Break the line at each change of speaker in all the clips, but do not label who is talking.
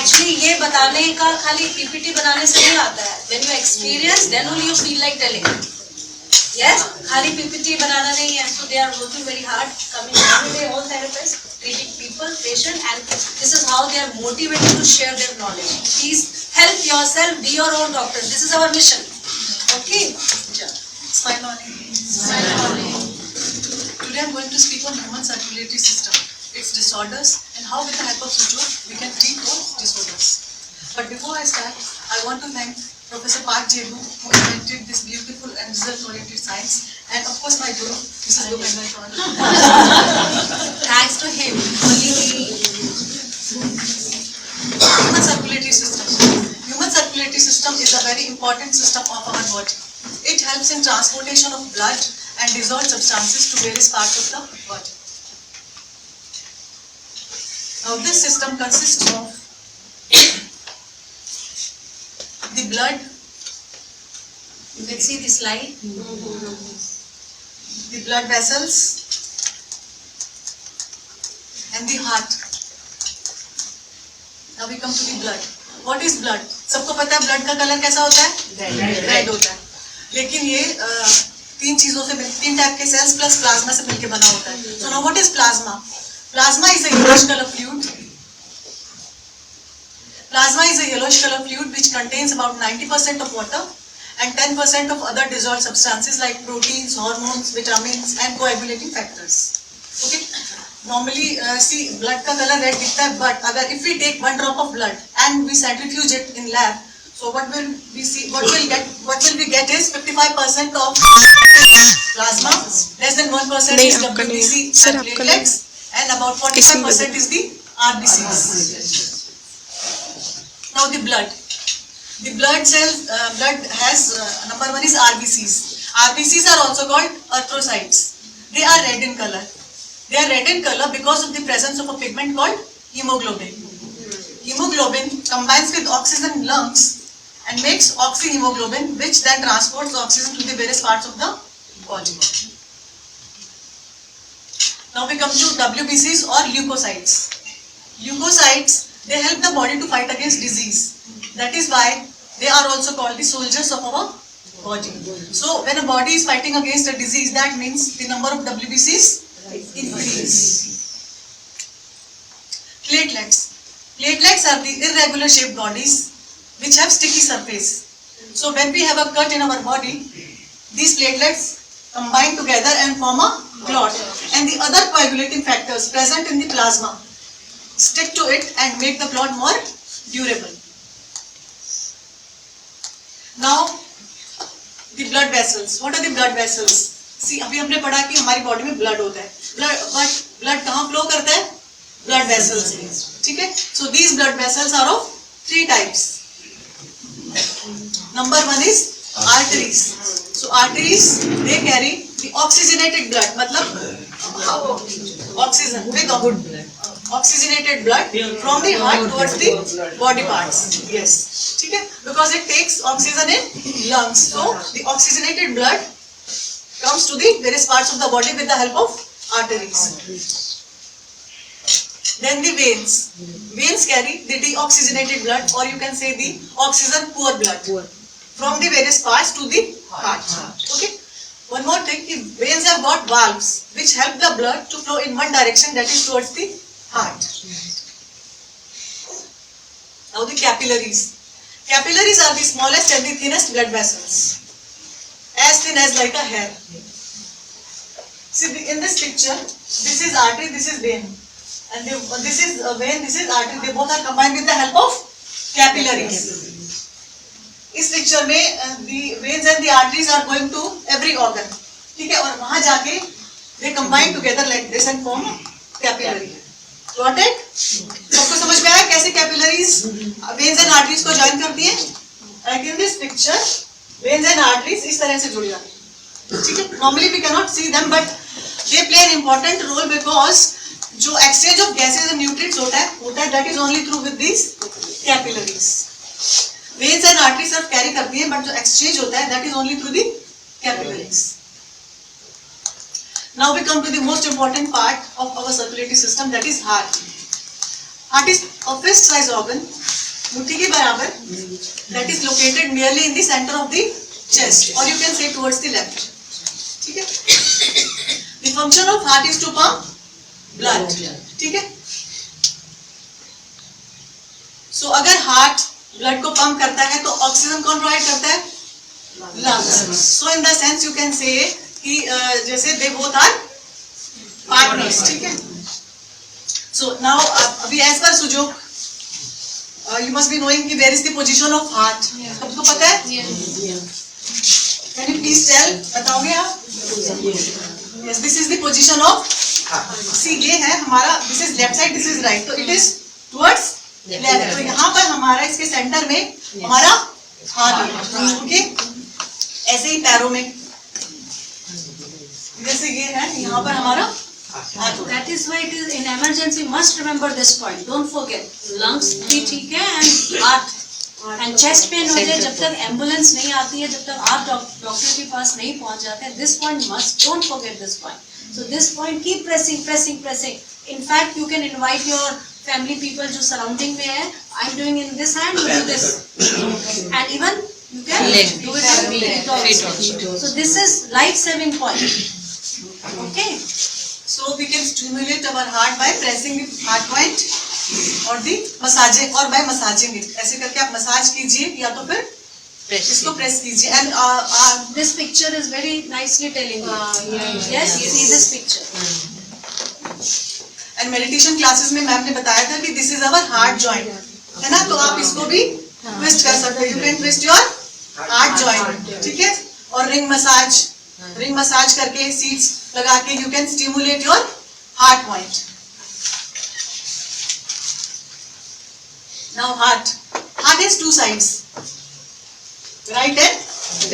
Actually ये बताने का खाली पीपीटी बनाने से नहीं आता है. When you experience, then only you feel like telling. Yes, खाली पीपीटी बनाना नहीं है. So they are working very hard, coming every day, all therapists, treating people, patient, and this is how they are motivated to share their knowledge. Please help yourself, be your own doctor. This is our mission. Okay? Smile on it. Smile on it. Today I am going to speak on human circulatory system, its disorders, and how with the help of Sujo we can treat those disorders. But before I start, I want to thank Professor Park Jebu, who invented this beautiful and result-oriented science, and of course my guru, Mrs. Gopinath. Thanks to him, human circulatory system. Human circulatory system is a very important system of our body. It helps in transportation of blood and dissolved substances to various parts of the body. Now this system consists of the blood, you can see the slide, the blood vessels and the heart. Now we come to the blood. What is blood? सबको पता है blood का colour कैसा होता है? Red होता है. लेकिन ये तीन टाइप के सेल्स प्लस प्लाज्मा से मिलकर बना होता है. So now what is plasma? Plasma is a yellowish color fluid. Plasma is a yellowish color fluid which contains about 90% of water and 10% of other dissolved substances like proteins, hormones, vitamins and coagulating factors. Okay. Normally, see, blood का color red दिखता है, but अगर if we take one drop of blood and we centrifuge it in lab, so what will we see? What will we get is 55% of plasma, less than 1% is WBC and platelets, and about 45% is the RBCs. Now the blood. The blood cells, blood has number one is RBCs. RBCs are also called erythrocytes. They are red in color. They are red in color because of the presence of a pigment called hemoglobin. Hemoglobin combines with oxygen in lungs and makes oxyhemoglobin, which then transports oxygen to the various parts of the body. Now we come to WBCs or leukocytes. Leukocytes, they help the body to fight against disease. That is why they are also called the soldiers of our body. So when a body is fighting against a disease, that means the number of WBCs increase. Platelets. Platelets are the irregular shaped bodies which have sticky surface. So when we have a cut in our body, these platelets combine together and form a clot, and the other coagulating factors present in the plasma stick to it and make the clot more durable. Now the blood vessels. What are the blood vessels? See, अभी हमने पढ़ा कि हमारी body में blood होता है. Blood कहाँ flow करता है? Blood vessels में. ठीक है? So these blood vessels are of three types. Number one is arteries. So arteries, they carry the oxygenated blood, मतलब oxygen with good blood. oxygenated blood from the heart towards the body parts. Yes, ठीक है, because it takes oxygen in lungs, so the oxygenated blood comes to the various parts of the body with the help of arteries. Then the veins. Veins carry the deoxygenated blood, or you can say the oxygen poor blood from the various parts to the heart. Okay. One more thing, veins have got valves which help the blood to flow in one direction, that is towards the heart. Now the capillaries. Capillaries are the smallest and the thinnest blood vessels, as thin as like a hair. See in this picture, this is artery, this is vein, and this is vein, this is artery. They both are combined with the help of capillaries. इस picture में the veins and the arteries are going to every organ, ठीक है, और वहां जाके they combine together like this and form capillary. Got it? सबको समझ में आया कैसे capillaries veins and arteries को join करती हैं? Like in this picture, veins and arteries इस तरह से जुड़ जाती हैं, ठीक है. Normally we cannot see them, but they play an important role because जो exchange of gases and nutrients होता है that is only through with these capillaries. Veins and arteries सब carry करती हैं, but जो exchange होता है that is only through the capillaries. Now we come to the most important part of our circulatory system, that is heart. Heart is a fist-sized organ, मुट्ठी के बराबर, that is located nearly in the center of the chest, or you can say towards the left. ठीक है? The function of heart is to pump blood. ठीक है? So अगर heart blood को pump करता है तो ऑक्सीजन कौन प्रोवाइड करता है? Lungs. So in the sense you can say कि जैसे दे बोथ आर पार्टनर्स, ठीक है. सो नाउ अभी एज पर सुजोग यू मस्ट बी नोइंग कि where is the position of heart. सबको पता है? कैन यू प्लीज टेल, बताओगे आप? Yes, this is the position of, see ये है हमारा, this is left side, this is right, तो इट इज टुवर्ड्स लेफ्ट. तो यहाँ पर हमारा इसके सेंटर में हमारा हार्ट है, ओके. ऐसे ही पैरों में जैसे ये है, यहाँ पर हमारा heart.
That is why it is in emergency must remember this point. Don't forget. Lungs भी ठीक है and heart and chest pain हो जाए, जब तक एम्बुलेंस नहीं आती है, जब तक आप डॉक्टर के पास नहीं पहुँच जाते हैं, this point must, don't forget this point. So this point keep pressing. In fact you can invite your family people जो surrounding में है, I'm doing in this hand, you do this, and even you can do it with feet also. So this is life-saving point. Okay.
So we can stimulate our heart by pressing the heart point or the massaging, or by massaging it. ऐसे करके आप massage कीजिए या तो फिर इसको press कीजिए. And
this picture is very nicely telling you. Yes, see this picture.
And meditation classes में मैम ने बताया था कि this is our heart joint, है ना. तो आप इसको भी ट्विस्ट कर सकते हो. You can twist your heart joint, ठीक है. और रिंग मसाज करके, सीट्स लगा के you can stimulate your heart point. Now heart has two sides, right and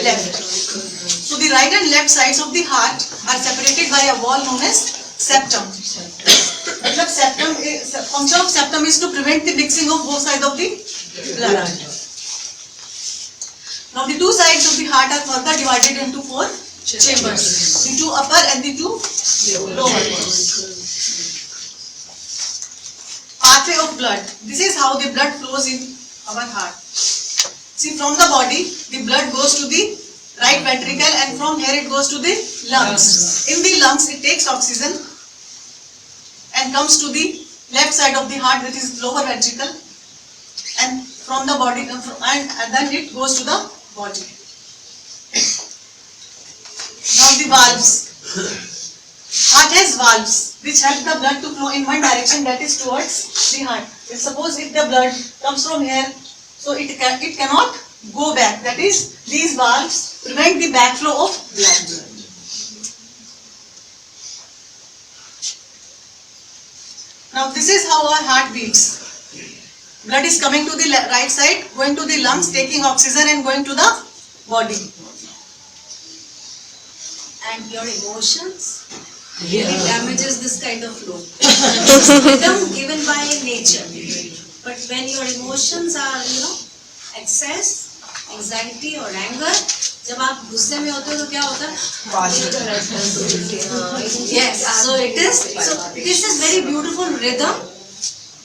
left. So the right and left sides of the heart are separated by a wall known as septum. मतलब septum, function of septum is to prevent the mixing of both sides of the blood. Now the two sides of the heart are further divided into four chambers, the two upper and the two lower. Pathway of blood. This is how the blood flows in our heart. See, from the body, the blood goes to the right ventricle, and from here it goes to the lungs. In the lungs, it takes oxygen and comes to the left side of the heart, which is lower ventricle, and from the body, and then it goes to the body. Now the valves. Heart has valves which help the blood to flow in one direction, that is towards the heart. Suppose if the blood comes from here, so it cannot go back. That is, these valves prevent the backflow of blood. Now this is how our heart beats. Blood is coming to the right side, going to the lungs, taking oxygen and going to the body.
And your emotions, it damages this kind of flow. It's rhythm given by nature. But when your emotions are, excess, anxiety or anger, जब आप गुस्से में होते हो तो क्या होता है? Yes, so this is very beautiful rhythm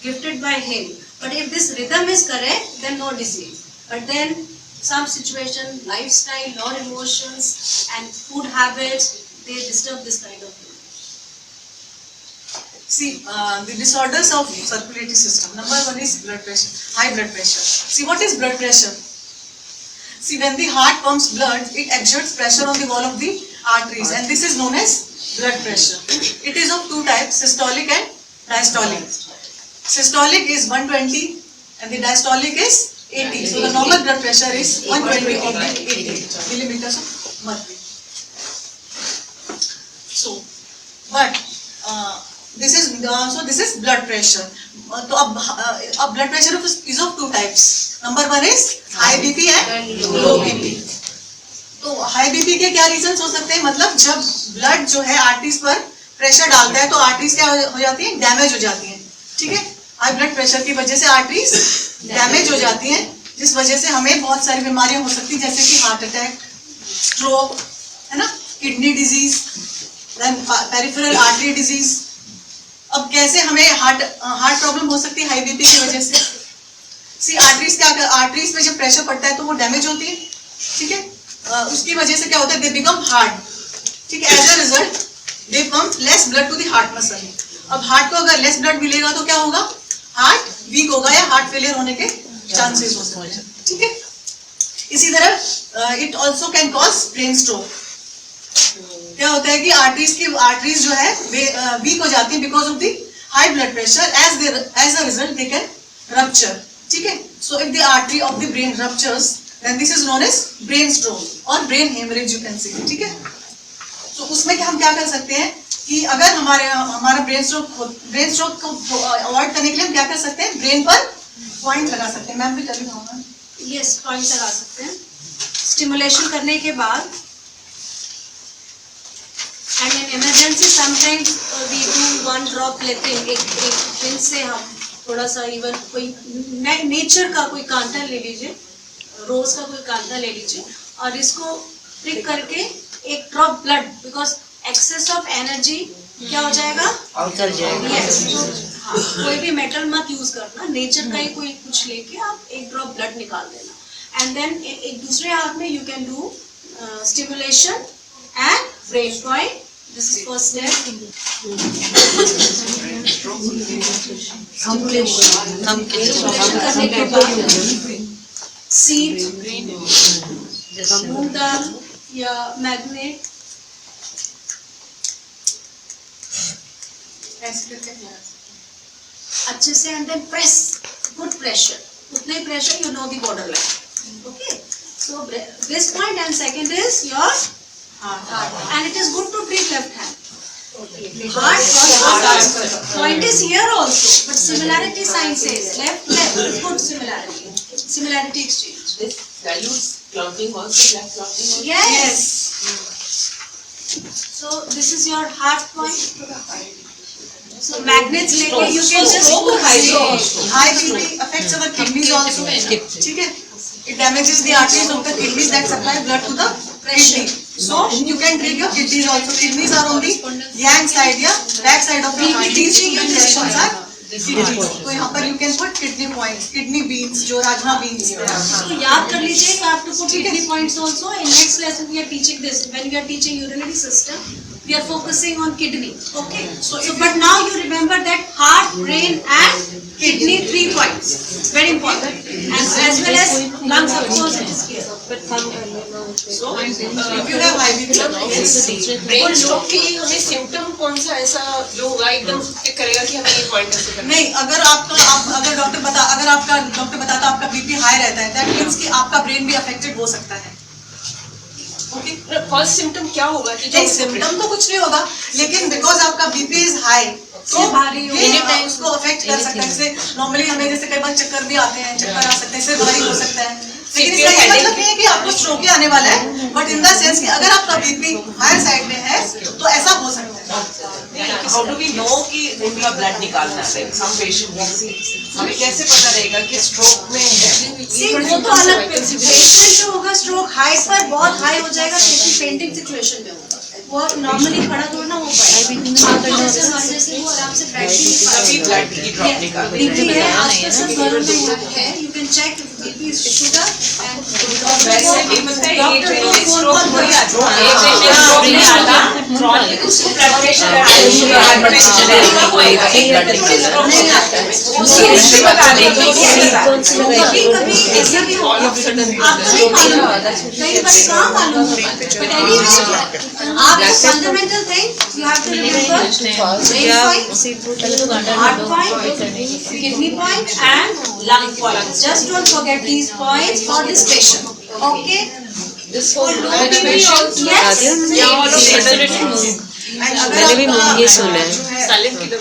gifted by him. But if this rhythm is correct, then no disease. But then some situation, lifestyle or emotions and food habits, they disturb this kind of thing.
See, the disorders of circulatory system. Number one is blood pressure, high blood pressure. See, what is blood pressure? See, when the heart pumps blood, it exerts pressure on the wall of the arteries, and this is known as blood pressure. It is of two types, systolic and diastolic. Systolic is 120 and the diastolic is 80. So the normal blood pressure is 120 or 80 millimeters of mercury. So, but this is blood pressure. तो अब blood pressure is of two types. Number one is high BP and low BP. तो high BP के क्या reasons हो सकते हैं? मतलब जब ब्लड जो है आर्टरीज पर प्रेशर डालता है तो आर्टरीज क्या हो जाती है? डैमेज हो जाती है. ठीक है, हाई ब्लड प्रेशर की वजह से आर्टरीज डैमेज हो जाती हैं, जिस वजह से हमें बहुत सारी बीमारियां हो सकती हैं, जैसे कि हार्ट अटैक, स्ट्रोक, है ना, kidney disease, then peripheral artery disease. अब कैसे हमें हार्ट प्रॉब्लम हो सकती है हाई बीपी की वजह से? सी आर्टरीज पे जब प्रेशर पड़ता है तो वो डैमेज होती है. ठीक है, उसकी वजह से क्या होता है? They become hard. ठीक है, as a result they pump less blood to the heart muscle. अब हार्ट को अगर लेस ब्लड मिलेगा तो क्या होगा? हार्ट वीक होगा या हार्ट फेलियर होने के चांसेस हो सकते हैं. ठीक है, इसी तरह it also can cause brain stroke. क्या होता है कि आर्टरीज जो है वीक हो जाती है because of the high blood pressure. As a result they can rupture. ठीक है, so if the artery of the brain ruptures then this is known as brain stroke or brain hemorrhage you can say. ठीक है, तो उसमें हम क्या कर सकते हैं कि अगर हमारा ब्रेन स्ट्रोक को अवॉइड करने के लिए हम क्या कर सकते हैं? ब्रेन पर पॉइंट लगा सकते हैं. मैम भी चलिए होगा.
यस, पॉइंट लगा सकते हैं. स्टिमुलेशन करने के बाद and in emergency sometimes we do one drop लेते हैं. एक पिन से हम थोड़ा सा, इवन कोई नेचर का कोई कांटा ले लीजिए, रोज का कोई कांटा ले लीजिए और इसको प्रिक करके एक drop blood, because excess of energy क्या हो जाएगा?
उतर जाएगा.
यस, हाँ, कोई भी मेटल मत यूज करना, नेचर का ही कोई कुछ लेके आप एक ड्रॉप ब्लड निकाल देना. एंड देन एक दूसरे हाथ में you can do stimulation and brain point. This is first step. Stimulation करने के बाद सीड, मूंग दाल या मैग्नेट अच्छे से, and then press, good pressure, उतने pressure you know the border line. Okay, so this point and second is your heart, and it is good to treat left hand. Point is here also, but similarity sign says left, good similarity exchange.
This dilutes clotting also, black clotting also.
Yes. So this is your heart point. So magnets लेके you can just
high BP affects our kidneys also. ठीक है, it damages the arteries of the kidneys that supply blood to the kidney. So you can treat your kidneys also. Kidneys are on the yang side या back side of the heart. These two directions are kidneys. तो यहाँ पर you can put kidney points, kidney beans, जो rajma beans.
So याद कर लीजिए कि आप to put kidney points also. In next lesson we are teaching this. When we are teaching urinary system, we are focusing on kidney. Okay. So but now you remember that heart, brain and kidney, 3 points. Very important. And as well as lungs, of course, it is here.
So if you have high BP,
brain stroke के लिए हमें symptom कौन सा ऐसा जो होगा एकदम टिक करेगा कि हमें ये पॉइंट ऐसे करना?
नहीं, अगर आपका डॉक्टर बताता आपका बीपी हाई रहता है, दैट मींस कि आपका ब्रेन भी अफेक्टेड हो सकता है. ओके,
फर्स्ट सिम्टम क्या होगा कि
नहीं, सिम्टम तो कुछ नहीं होगा, लेकिन बिकॉज आपका बीपी इज हाई तो ये उसको अफेक्ट कर सकता है. जैसे नॉर्मली हमें जैसे कई बार चक्कर भी आते हैं, चक्कर आ सकते हैं, सिर भारी हो सकता है. लेकिन इसका ये मतलब नहीं है कि आपको स्ट्रोक ही आने वाला है, बट इन द सेंस कि अगर आपका बीपी हायर साइड में है तो ऐसा हो सकता है।
हाउ डू वी नो कि उनका ब्लड निकालना है? सम पेशेंट हमें कैसे पता रहेगा कि स्ट्रोक में है?
See, वो तो अलग पेशेंट जो होगा स्ट्रोक हाई पर बहुत हाई हो जाएगा, पेशेंट पेंटिंग सिचुएशन में होगा, वो नॉर्मली खड़ा थोड़ा ना हो पाएगा। आप जैसे हमारे जैसे वो आराम से बैठ भी नहीं
तभी
पाएगा।
ब्लड की ड्रॉप निकालना
बीपी है आजकल सब घरों में है, you can check BP sugar
वैसे भी पता है ये
डॉक्टर को फोन
स्ट्रोक
कर
नहीं आता,
हाँ,
एक पेशेंट स्ट्रोक नहीं आता, क्रॉनिक उसको ब्लड प्रेशर है, हाई प्रेशर है, होएगा एक ब्लड निकालना
नहीं आता है।
उसको हिस्ट्री बता देंगे कि
कभी कभी ऐसा भी होगा, आपको नहीं मालूम होता, कई बार कहाँ मालूम होता है, but anyway, आप fundamental thing you have to remember brain point, heart point, kidney point and lung point. Just don't forget these points for this patient. Okay?
this whole
Yes.
मैंने भी
ये सुना है।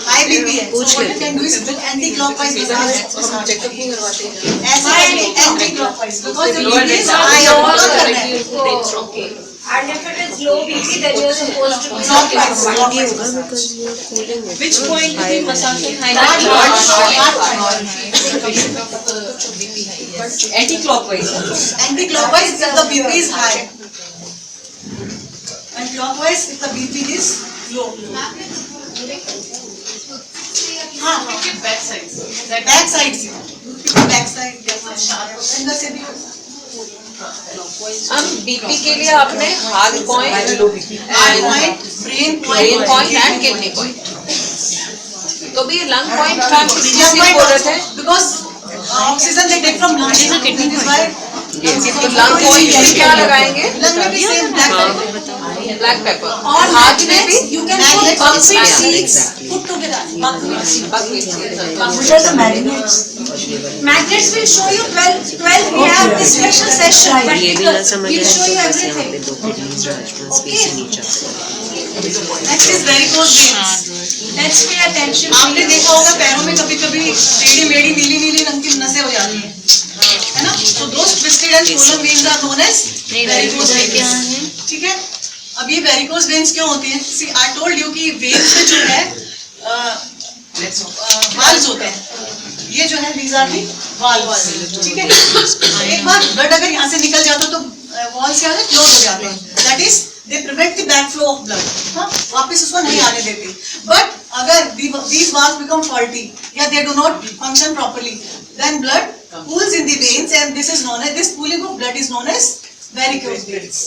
हाई बीपी है, so what you can do is do anti-clockwise massage.
Checkup नहीं करवाते हैं।
ऐसे करके anti-clockwise, because the BP is high, आपको क्या करना है?
Okay. And if it is low BP, then you are supposed to be
Clockwise,
ये
clockwise.
होगा because ये कूलिंग है।
Which point पे massage
anti clockwise
Anti-clockwise if the BP is high, and clockwise if the BP is low. हाँ,
back side
back side से, back side, अंदर से भी.
हम बीपी के लिए आपने heart point
Heart point, brain
brain
point,
point and kidney point. तो भी लंग पॉइंट का हम किस चीज
lung
की
point
बोल रहे
also,
थे?
because oxygen they take from lungs. That is why.
तो लंग पॉइंट में क्या लगाएंगे?
Lung में भी same black pepper.
Black pepper.
Or
heart में भी
magnets, you can put
Magnets
buckwheat
also,
seeds
exactly.
put together. Buckwheat seeds.
Buckwheat
Magnets will show you 12 we have this special session.
ये भी ना समझ
We'll
आए
show
तो
you
बस यहाँ पे
everything.
2 kidneys राजमांस
Okay.
कैसे नीचे आते हैं।
Next is varicose veins.
Let's pay attention.
आपने देखा होगा पैरों में कभी कभी टेढ़ी मेढ़ी नीली नीली रंग की नसें हो जाती हैं, है ना? तो those twisted and swollen veins are known as varicose veins. ठीक है? अब ये वेरिकोज वेन्स क्यों होती हैं? See, I told you कि वेन्स में जो है वाल्व्स होते हैं, ये जो है these are the valves, ठीक है? एक बार ब्लड अगर यहाँ से निकल जाता तो वॉल्स क्या होते हैं, क्लोज हो जाते हैं, that is they prevent the back flow of blood, हाँ, वापस उसको नहीं आने देते. बट अगर these valves become faulty या they do not function properly, then blood pools in the veins and this pooling of blood is known as varicose veins.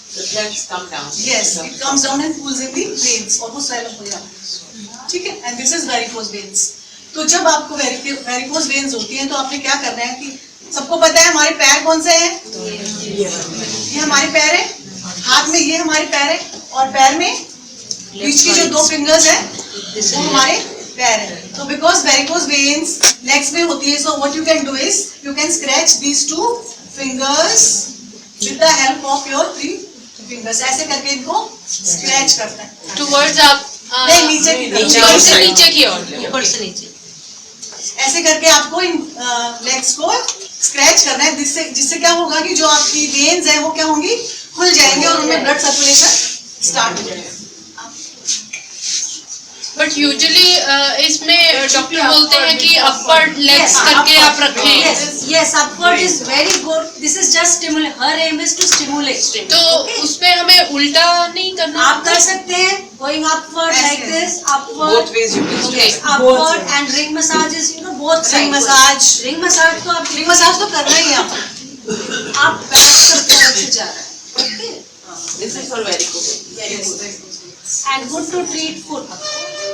The blood come down.
Yes, it comes down and pools in the veins और वो swell up हो जाता है, ठीक है? And this is varicose veins. तो जब आपको वेरिकोज वेन्स होती हैं तो आपने क्या करना है कि सबको पता है हमारे पैर कौन से हैं? ये हमारे पैर है, हाथ में ये हमारे पैर है और पैर में बीच की जो 2 फिंगर्स हैं वो हमारे पैर है. तो बिकॉज वेरिकोज वेन्स लेग्स में होती है, so what you can do is you can scratch these 2 fingers with the help of your 3 fingers. ऐसे करके इनको स्क्रैच करते हैं.
टुवर्ड्स आप
नहीं, नीचे की तरफ.
ऊपर से नीचे की ओर
ऊपर से नीचे.
ऐसे करके आपको इन लेग्स को स्क्रैच करना है, जिससे क्या होगा कि जो आपकी वेन्स हैं वो क्या होंगी, खुल जाएंगे और उनमें ब्लड सर्कुलेशन स्टार्ट हो जाएगा.
बट यूजुअली इसमें डॉक्टर बोलते हैं कि अपर लेग्स करके आप रखें.
Yes, upward is very good. This is just stimulate. Her aim is to stimulate.
तो उसमें हमें उल्टा नहीं करना.
आप कर सकते हैं going upward like this, upward.
Both ways you can
Okay.
Upward and ring massage is both sides.
Ring massage.
Ring massage तो आप
रिंग मसाज तो करना ही है आपको.
आप बैक की तरफ से जा रहे हैं. Okay.
This is for varicose.
And good to treat foot.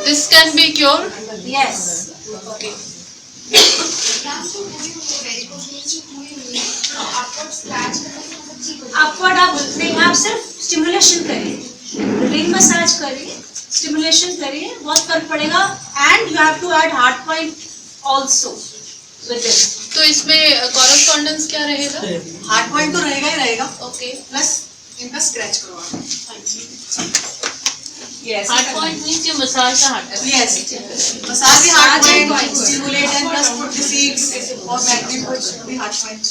This can be cured.
Yes.
Okay.
Upward आप नहीं, आप सिर्फ स्टिमुलेशन करिए, रिंग मसाज करिए, स्टिमुलेशन करिए, बहुत फर्क पड़ेगा. And you have to add heart point also with this.
तो इसमें कॉरेस्पॉन्डेंस क्या रहेगा?
हार्ट पॉइंट तो रहेगा ही रहेगा,
ओके.
प्लस इनका स्क्रैच करवाना.
Heart point means you massage the heart.
Yes. Massage the heart
Massage
point,
point.
stimulate and plus put the seeds or magnet put the heart point.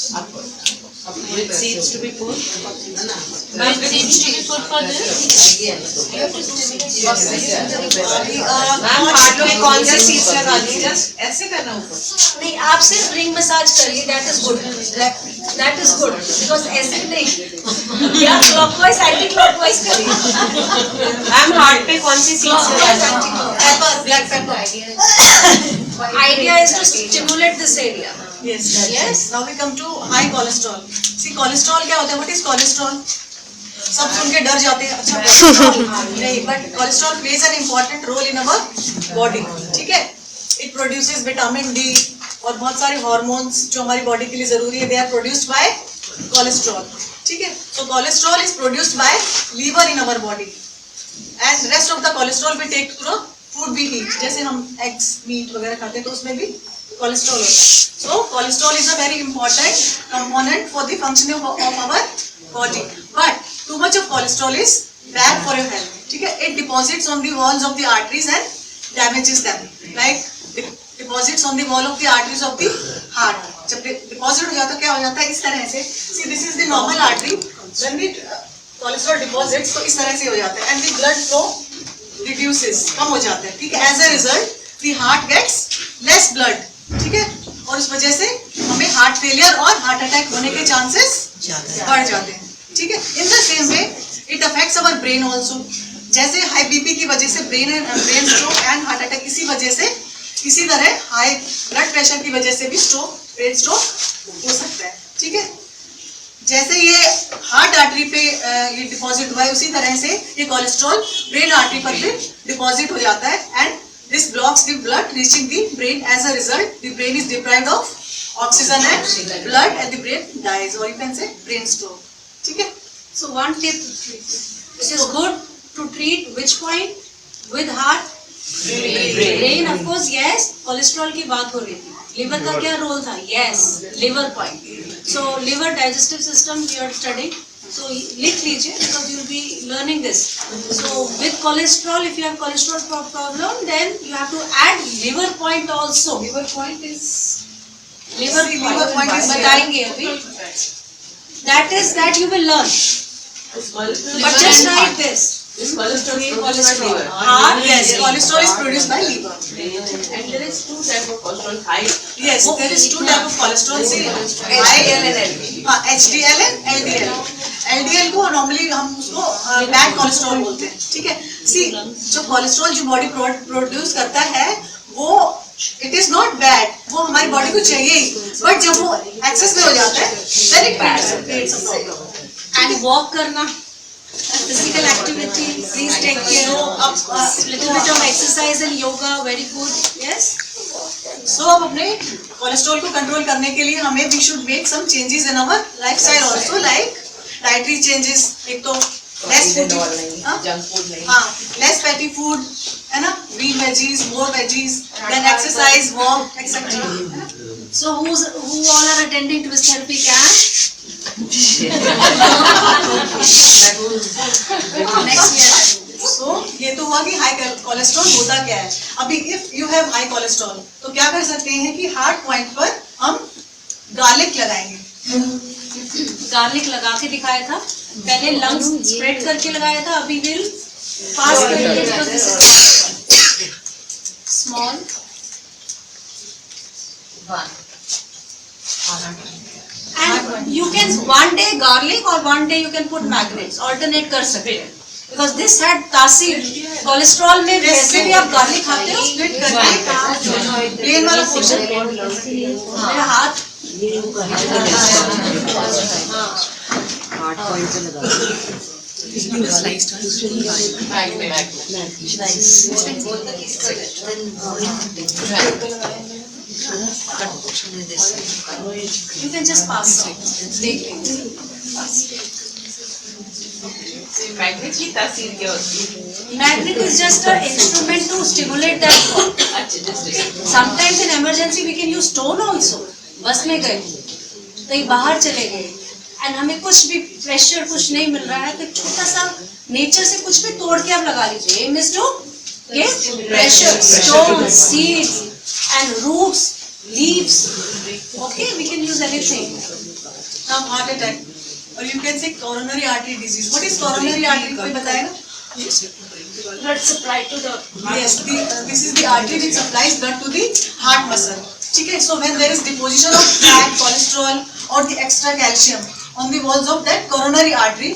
With seeds to be put.
But seems to be put for this.
Ma'am heart में कौन से seeds लगा दी? Just ऐसे करना ऊपर.
नहीं, आप सिर्फ रिंग मसाज करिए, that is good, that is good, because ऐसे नहीं, या क्लॉकवाइज एंटी क्लॉकवाइज करिए.
मैम हार्ट पे कौन सी सीड्स लगाती हैं?
Pepper, black pepper.
Idea is to stimulate this area.
Yes.
Yes.
Now we come to high cholesterol. See cholesterol क्या होता है? What is cholesterol? सब सुन के डर जाते हैं. अच्छा cholesterol नहीं, but cholesterol plays an important role in our body. ठीक है? It produces vitamin D और बहुत सारे hormones जो हमारी body के लिए जरूरी है. They are produced by cholesterol. ठीक है? So cholesterol is produced by liver in our body. And rest of the cholesterol we take through food we eat. जैसे हम eggs, meat वगैरह खाते हैं तो उसमें भी cholesterol होता है. So cholesterol is a very important component for the functioning of our body. But too much of cholesterol is bad for your health. ठीक है? It deposits on the walls of the arteries and damages them. Like deposits on the wall of the arteries of the heart. जब deposit हो जाता है क्या हो जाता है? इस तरह से. See this is the normal artery. When the cholesterol deposits तो इस तरह से हो जाता है. And the blood flow reduces. कम हो जाता है. ठीक है? As a result the heart gets less blood. ठीक है? और उस वजह से हमें हार्ट फेलियर और हार्ट अटैक होने के चांसेस बढ़ जाते हैं. ठीक है? In the same way it affects our brain also. जैसे हाई बीपी की वजह से brain stroke and heart attack इसी तरह हाई ब्लड प्रेशर की वजह से भी ब्रेन स्ट्रोक हो सकता है. ठीक है? जैसे ये हार्ट आर्टरी पे ये डिपॉजिट हुआ है उसी तरह से ये कोलेस्ट्रॉल ब्रेन आर्टरी पर भी डिपॉजिट हो जाता है. And this blocks the blood reaching the brain. As a result the brain is deprived of oxygen and blood and the brain dies, or you can say brain stroke. ठीक है?
So one tip, it is good to treat which point with heart, brain of course. Yes, cholesterol की बात हो रही थी. liver का क्या role था? Yes, liver point. So liver digestive system we are studying. So लिख लीजिए because you will be learning this. So with cholesterol, if you have cholesterol problem, then you have to add liver point also.
Liver point is
बताएंगे अभी. That you will learn. But just write this.
cholesterol.
Yes, cholesterol is produced by liver.
And there is two type of cholesterol, high.
Yes, there is two type of cholesterol. See,
HDL and LDL.
HDL and LDL. LDL को normally हम उसको bad cholesterol बोलते हैं. ठीक है? सी जो cholesterol जो body produce करता है वो इट इज नॉट बैड, वो हमारी बॉडी को चाहिए ही. बट जब वो एक्सेस में हो जाता है then it creates a problem.
And walk करना, physical activity, please take care. Little bit of exercise and yoga, very good. Yes.
So अब अपने कोलेस्ट्रॉल को कंट्रोल करने के लिए हमें we should make some changes in our lifestyle also. Like dietary changes. एक तो लेस फूड,
जंक फूड नहीं.
हाँ, लेस फैटी फूड है ना, green veggies, more veggies, then exercise, walk, etcetera.
So who all are attending to this therapy camp? Next year.
सो ये तो हुआ कि हाई कोलेस्ट्रॉल होता क्या है. अभी if you have high cholesterol तो क्या कर सकते हैं कि हार्ट पॉइंट पर हम गार्लिक लगाएंगे.
गार्लिक लगा के दिखाया था, पहले लंग्स स्प्रेड करके लगाया था, अभी विल फास्ट करके because this is small. And you can one day garlic or one day you can put magnets, alternate कर सकते हैं. Because this had तासीर, कोलेस्ट्रॉल में वैसे भी आप गार्लिक खाते हो.
स्प्लिट करके प्लेन वाला पोर्शन
मेरा हाथ
हार्ट पॉइंट पे लगा.
you can just pass out.
Magnet की तासीर क्या होती है?
Magnet is just an instrument to stimulate that point.
अच्छा, just
Sometimes in emergency we can use stone also. बस में गए, कहीं बाहर चले गए, and हमें कुछ भी प्रेशर कुछ नहीं मिल रहा है तो एक छोटा सा नेचर से कुछ भी तोड़ के आप लगा लीजिए. Aim is to get pressure, stones, seeds and roots, leaves. Okay, we can use anything.
Now heart attack, or you can say coronary artery disease. What is coronary artery? कोई बताएगा?
Blood supply to the
Yes, this is the artery which supplies blood to the heart muscle. ठीक है? So when there is deposition of fat, cholesterol, or the extra calcium on the walls of that coronary artery,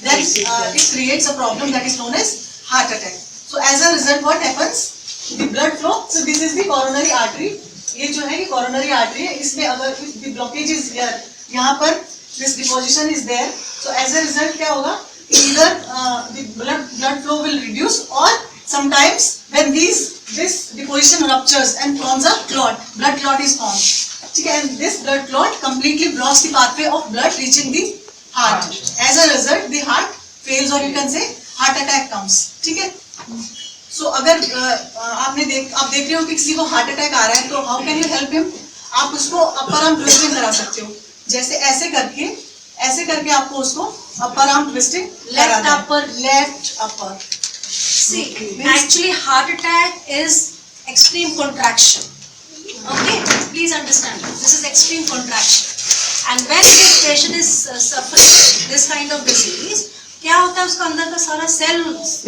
then it creates a problem that is known as heart attack. So as a result, what happens? The blood flow. So this is the coronary artery. ये जो है ये coronary artery है. इसमें अगर the blockage is here, यहाँ पर this deposition is there. So as a result क्या होगा? Either the blood flow will reduce, or sometimes when this deposition ruptures and forms a clot, blood clot is formed. ठीक है? And this blood clot completely blocks the pathway of blood reaching the heart. As a result, the heart fails, or you can say heart attack comes. ठीक है? So अगर आप देख रहे हो कि किसी को हार्ट अटैक आ रहा है, तो how can you help him? आप उसको अपर आर्म ट्विस्टिंग करा सकते हो. जैसे ऐसे करके आपको उसको upper arm twisting
Left upper.
Left upper.
See, actually heart attack is extreme contraction. Okay, please understand this. This is extreme contraction. And when this patient is suffering this kind of disease, क्या होता है उसका अंदर का सारा cells,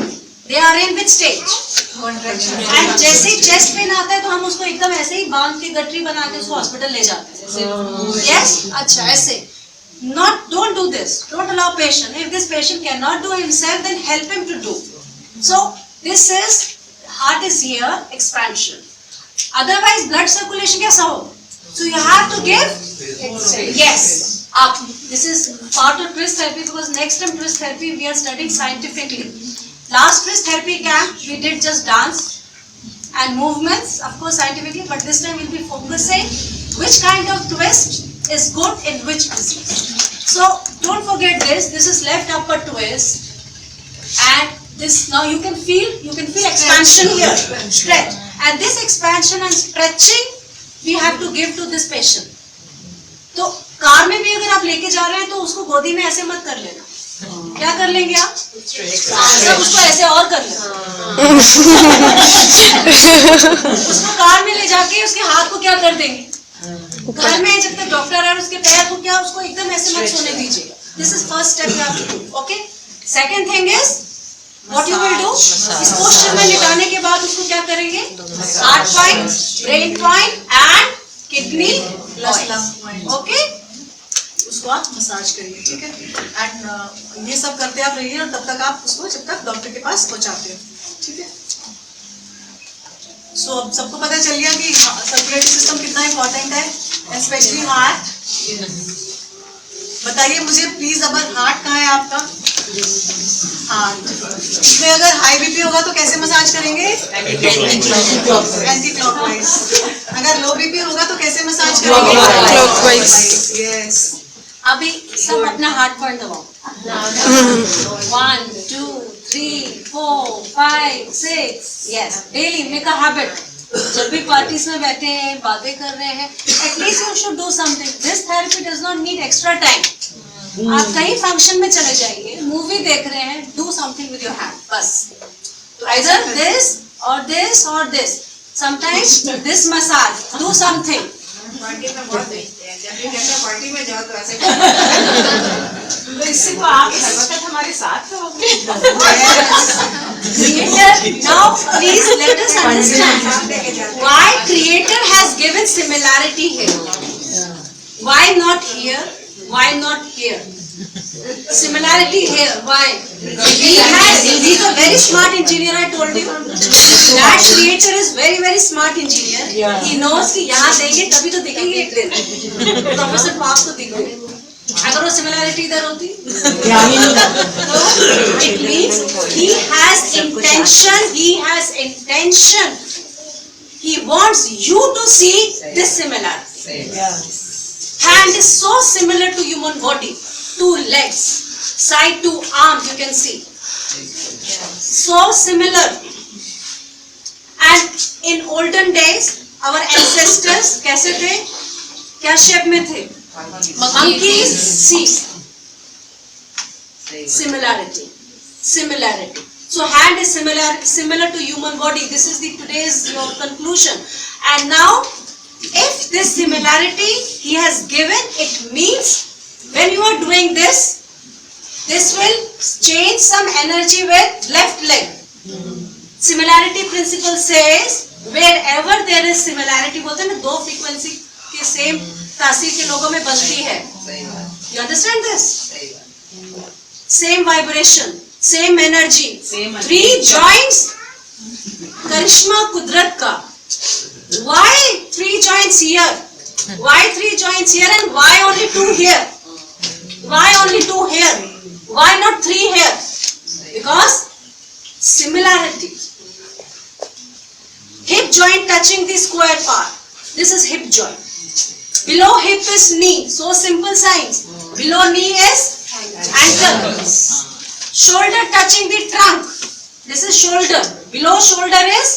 they are in which stage?
Contraction.
And जैसे ही chest pain आता है तो हम उसको एकदम ऐसे ही बांध के गठरी बना के उसको हॉस्पिटल ले जाते हैं. Yes, अच्छा ऐसे. Don't do this. Don't allow patient. If this patient cannot do himself, then help him to do. So this is heart is here expansion. Otherwise blood circulation कैसा हो? So you have to give yes up. This is part of twist therapy, because next time twist therapy we are studying scientifically. Last twist therapy camp we did just dance and movements, of course scientifically, but this time we'll be focusing which kind of twist is good in which disease. So don't forget this. This is left upper twist, and this now you can feel expansion here, stretch, and this expansion and stretching we have to give to this patient. तो car में भी अगर आप लेके जा रहे हैं तो उसको गोदी में ऐसे मत कर लेना. क्या कर लेंगे आप? सब उसको ऐसे और कर लेना. उसको कार में ले जाके उसके हाथ को क्या कर देंगे? घर में जब तक डॉक्टर है उसके पैर को क्या उसको एकदम ऐसे मत सोने दीजिएगा. This is first step you have to do. Okay, second thing is what you will do. इस पोस्चर में लिटाने के बाद उसको क्या करेंगे? Heart point, brain point and kidney
plus lung point.
Okay,
उसको आप मसाज करिए. ठीक है? एंड ये सब करते आप रहिए, और तब तक आप उसको जब तक डॉक्टर के पास पहुंचाते हो. ठीक है? सो अब सबको पता चल गया कि सर्कुलेटरी सिस्टम कितना इम्पोर्टेंट है, स्पेशली हार्ट. बताइए मुझे प्लीज, अब हार्ट कहाँ है आपका? हार्ट. इसमें अगर हाई बीपी होगा तो कैसे मसाज करेंगे? Anti clockwise. अगर लो बीपी होगा तो कैसे मसाज करेंगे?
क्लॉकवाइज.
यस.
अभी सब अपना हार्ट पॉइंट दबाओ. 1 2 3 4 5 6. Yes, daily make a habit. जब भी पार्टीज में बैठे हैं, बातें कर रहे हैं, at least you should do something. This therapy does not need extra time. आप कहीं फंक्शन में चले जाइए, मूवी देख रहे हैं, do something with your hand. बस आइदर दिस और this. Sometimes this massage, do something.
Party में बहुत देखते हैं, जब भी कहते हैं पार्टी में जाओ तो ऐसे तो इससे तो आप हर वक्त हमारे साथ रहोगे.
Creator, now please let us understand why Creator has given similarity here. Why not here? Why not here? Similarity here. Why? He's a very smart engineer. I told you. That Creator is very smart engineer. He knows कि यहाँ देंगे तभी तो दिखेंगे एक दिन. Professor पाप को दिख गए. अगर वो सिमिलैरिटी इधर होती तो it means he has intention. He wants you to see this similarity. Hand is so similar to human body. 2 legs, side 2 arms, you can see. So similar. And in olden days, our ancestors कैसे थे? क्या shape में थे? Monkeys, see. Similarity. similarity. So hand is similar to human body. This is the today's your conclusion. And now, if this similarity he has given, it means when you are doing this will change some energy with left leg. Similarity principle says wherever there is similarity, बोलते हैं ना दो frequency के same तासीर के लोगों में बनती है. You understand this? Same vibration, same energy, three joints, करिश्मा कुदरत का. Why three joints here? Why three joints here and why only two here? Why only two here? Why not three here? Because similarity. Hip joint touching the square part. This is hip joint. Below hip is knee. So simple signs. Below knee is ankle. Shoulder touching the trunk. This is shoulder. Below shoulder is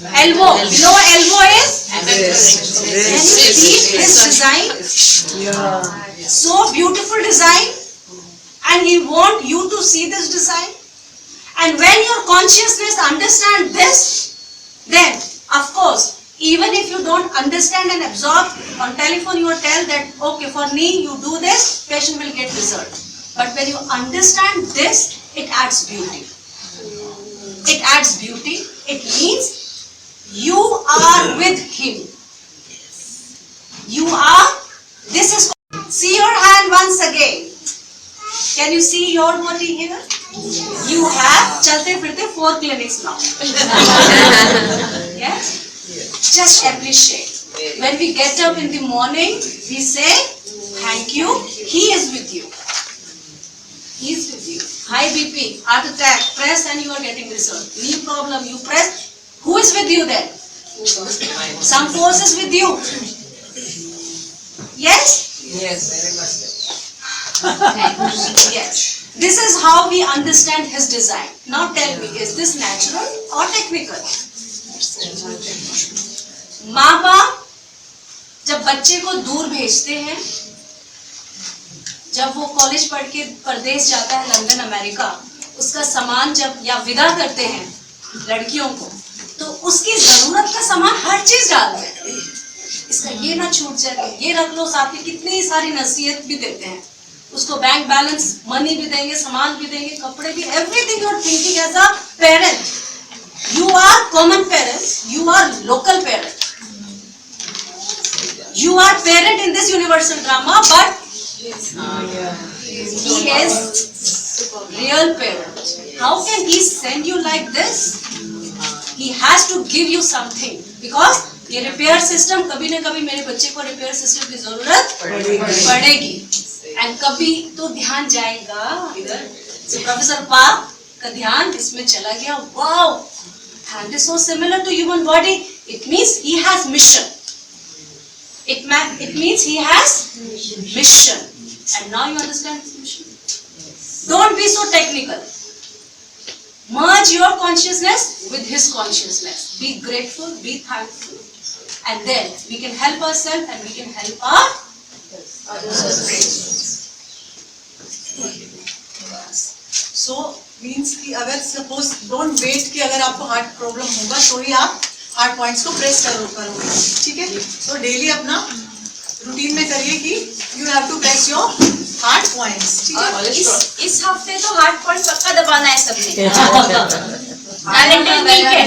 elbow. Below elbow is wrist. Can you see this design? So beautiful design. And he want you to see this design. And when your consciousness understand this, then of course, even if you don't understand and absorb, on telephone you will tell that okay, for knee you do this, patient will get result. But when you understand this, it adds beauty. It adds beauty. It means you are with him. You are, this is, see your hand once again. Can you see your body here? You have chalte firte 4 clinics now. Yes? Just appreciate. When we get up in the morning, we say, thank you, he is with you. He is with you. High BP, heart attack, press and you are getting result. Knee problem, you press. Who is with you then? Some force is with you. Yes? Yes. This is how we understand his design. Now tell me, is this natural or technical? माँ बाप जब बच्चे को दूर भेजते हैं, जब वो कॉलेज पढ़ के परदेश जाता है लंदन अमेरिका, उसका सामान जब या विदा करते हैं लड़कियों को, तो उसकी जरूरत का सामान हर चीज डालते हैं. इसका ये ना छूट जाए, ये रख लो, साथ में कितनी सारी नसीहत भी देते हैं. उसको बैंक बैलेंस मनी भी देंगे, सामान भी देंगे, कपड़े भी, everything you are thinking as a parent. You are common parents, you are local parent. You are parent in this universal drama, but he is real parent. How can he send you like this? He has to give you something, because ये repair system कभी न कभी मेरे बच्चे को repair system की जरूरत पड़ेगी, एंड कभी तो ध्यान जाएगा इधर. प्रोफेसर पाक का ध्यान इसमें चला गया. Wow, hand is so similar to human body. It means he has mission. It means he has mission. And now you understand his mission. Don't be so technical. Merge your consciousness with his consciousness. Be grateful, be thankful. And then we can help ourselves and we can help our others.
So means कि अगर suppose don't wait कि अगर आपको heart problem होगा तो ही आप heart points को press करोगे, ठीक है? So daily अपना routine में करिए कि you have to press your heart points, ठीक है?
इस हफ्ते तो हार्ट पॉइंट पक्का दबाना है सबने. वैलेंटाइन वीक है.